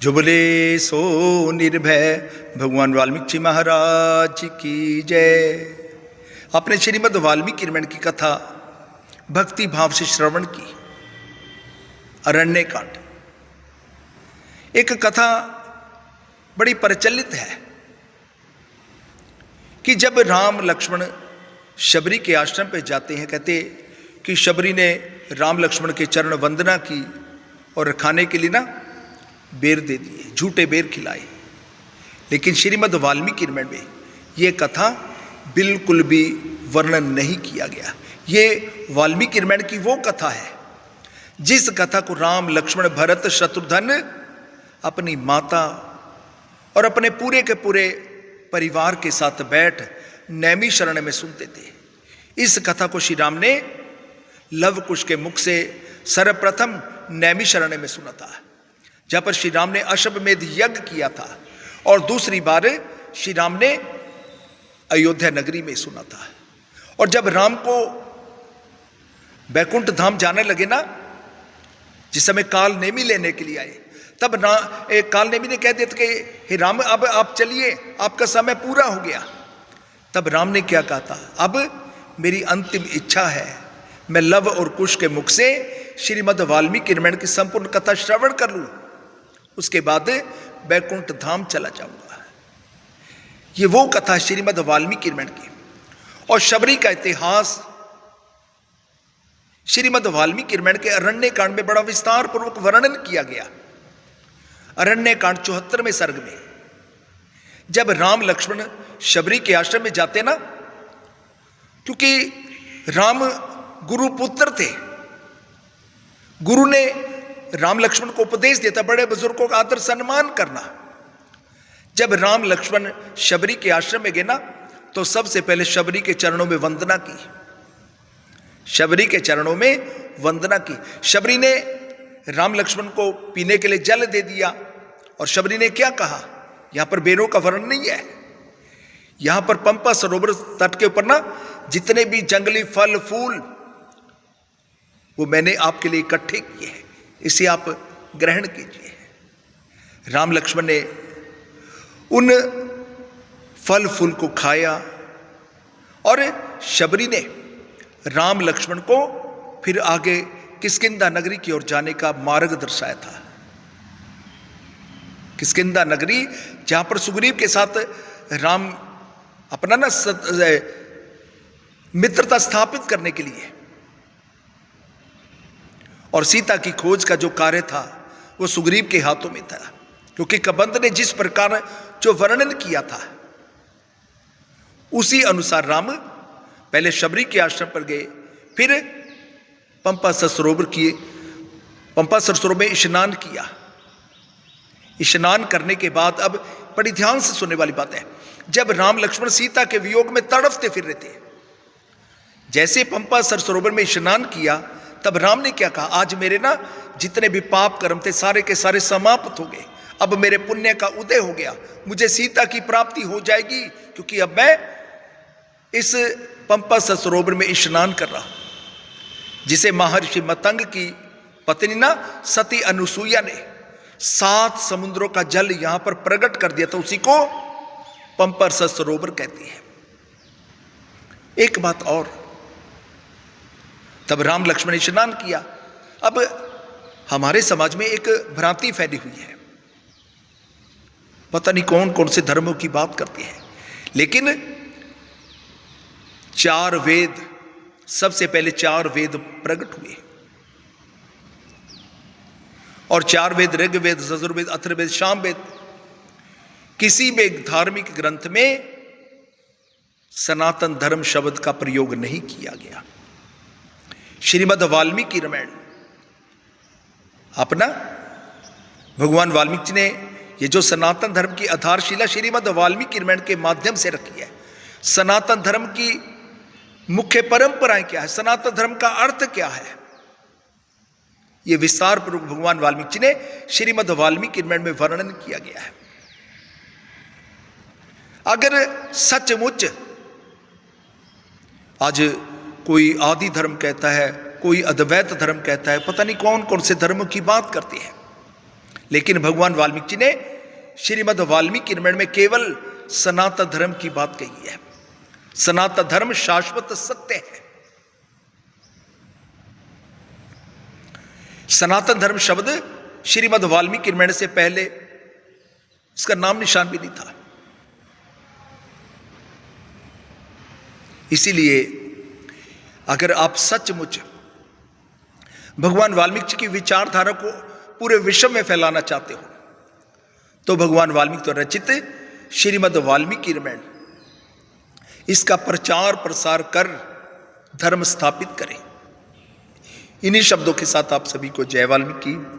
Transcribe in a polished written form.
जो बोले सो निर्भय भगवान वाल्मीकि जी महाराज की जय। आपने श्रीमद् वाल्मीकि रामायण की कथा भक्ति भाव से श्रवण की। अरण्य कांड एक कथा बड़ी प्रचलित है कि जब राम लक्ष्मण शबरी के आश्रम पे जाते हैं, कहते कि शबरी ने राम लक्ष्मण के चरण वंदना की और खाने के लिए ना बेर दे दिए, झूठे बेर खिलाए। लेकिन श्रीमद् वाल्मीकि रामायण में ये कथा बिल्कुल भी वर्णन नहीं किया गया। ये वाल्मीकि रामायण की वो कथा है जिस कथा को राम लक्ष्मण भरत शत्रुघ्न अपनी माता और अपने पूरे के पूरे परिवार के साथ बैठ नैमी शरण में सुनते थे। इस कथा को श्री राम ने लव कुश के मुख से सर्वप्रथम नैमी शरण में सुना था, जहां पर श्री राम ने अश्वमेध यज्ञ किया था, और दूसरी बार श्री राम ने अयोध्या नगरी में सुना था। और जब राम को बैकुंठ धाम जाने लगे ना, जिस समय काल नेमी लेने के लिए आए, तब काल नेमी ने कह दिया कि हे राम अब आप चलिए, आपका समय पूरा हो गया। तब राम ने क्या कहा था, अब मेरी अंतिम इच्छा है, मैं लव और कुश के मुख से श्रीमद् वाल्मीकि रामायण की संपूर्ण कथा श्रवण कर लूं, उसके बाद बैकुंठ धाम चला जाऊंगा। ये वो कथा श्रीमद् वाल्मीकि रामायण की। और शबरी का इतिहास श्रीमद् वाल्मीकि रामायण के अरण्य कांड में बड़ा विस्तार पूर्वक वर्णन किया गया। अरण्य कांड 74वें सर्ग में जब राम लक्ष्मण शबरी के आश्रम में जाते ना, क्योंकि राम गुरु पुत्र थे, गुरु ने राम लक्ष्मण को उपदेश देता बड़े बुजुर्गों का आदर सम्मान करना। जब राम लक्ष्मण शबरी के आश्रम में गए ना, तो सबसे पहले शबरी के चरणों में वंदना की। शबरी के चरणों में वंदना की। शबरी ने राम लक्ष्मण को पीने के लिए जल दे दिया। और शबरी ने क्या कहा, यहां पर बेरों का वर्णन नहीं है, यहां पर पंपा सरोवर तट के ऊपर ना जितने भी जंगली फल फूल वो मैंने आपके लिए इकट्ठे किए हैं, इसे आप ग्रहण कीजिए। राम लक्ष्मण ने उन फल फूल को खाया और शबरी ने राम लक्ष्मण को फिर आगे किष्किंधा नगरी की ओर जाने का मार्ग दर्शाया था। किष्किंधा नगरी, जहां पर सुग्रीव के साथ राम अपना ना मित्रता स्थापित करने के लिए और सीता की खोज का जो कार्य था वो सुग्रीव के हाथों में था। क्योंकि कबंध ने जिस प्रकार जो वर्णन किया था उसी अनुसार राम पहले शबरी के आश्रम पर गए, फिर पंपा सरोवर किए, पंपा सरोवर में स्नान किया। स्नान करने के बाद अब बड़ी ध्यान से सुनने वाली बात है, जब राम लक्ष्मण सीता के वियोग में तड़फते फिर रहे थे, जैसे पंपा सरोवर में स्नान किया, तब राम ने क्या कहा, आज मेरे ना जितने भी पाप कर्म थे सारे के सारे समाप्त हो गए, अब मेरे पुण्य का उदय हो गया, मुझे सीता की प्राप्ति हो जाएगी, क्योंकि अब मैं इस पंपा सरोवर में स्नान कर रहा हूं। जिसे महर्षि मतंग की पत्नी ना सती अनुसुईया ने 7 समुद्रों का जल यहां पर प्रकट कर दिया था, उसी को पंपा सरोवर कहती है। एक बात और, तब राम लक्ष्मण ने स्नान किया। अब हमारे समाज में एक भ्रांति फैली हुई है, पता नहीं कौन कौन से धर्मों की बात करती है, लेकिन 4 वेद, सबसे पहले 4 वेद प्रकट हुए, और 4 वेद ऋग्वेद, यजुर्वेद, अथर्ववेद, सामवेद, किसी भी एक धार्मिक ग्रंथ में सनातन धर्म शब्द का प्रयोग नहीं किया गया। श्रीमद् वाल्मीकि रामायण अपना भगवान वाल्मीकि ने ये जो सनातन धर्म की आधारशिला श्रीमद् वाल्मीकि रामायण के माध्यम से रखी है। सनातन धर्म की मुख्य परंपराएं क्या है, सनातन धर्म का अर्थ क्या है, ये विस्तार पूर्वक भगवान वाल्मीकि ने श्रीमद् वाल्मीकि रामायण में वर्णन किया गया है। अगर सचमुच आज कोई आदि धर्म कहता है, कोई अद्वैत धर्म कहता है, पता नहीं कौन कौन से धर्मों की बात करते हैं, लेकिन भगवान वाल्मीकि जी ने श्रीमद् वाल्मीकि रामायण में केवल सनातन धर्म की बात कही है। सनातन धर्म शाश्वत सत्य है। सनातन धर्म शब्द श्रीमद् वाल्मीकि रामायण से पहले इसका नाम निशान भी नहीं था। इसीलिए अगर आप सचमुच भगवान वाल्मीकि जी की विचारधारा को पूरे विश्व में फैलाना चाहते हो तो भगवान वाल्मीकि द्वारा रचित श्रीमद् वाल्मीकि रामायण इसका प्रचार प्रसार कर धर्म स्थापित करें। इन्हीं शब्दों के साथ आप सभी को जय वाल्मीकि।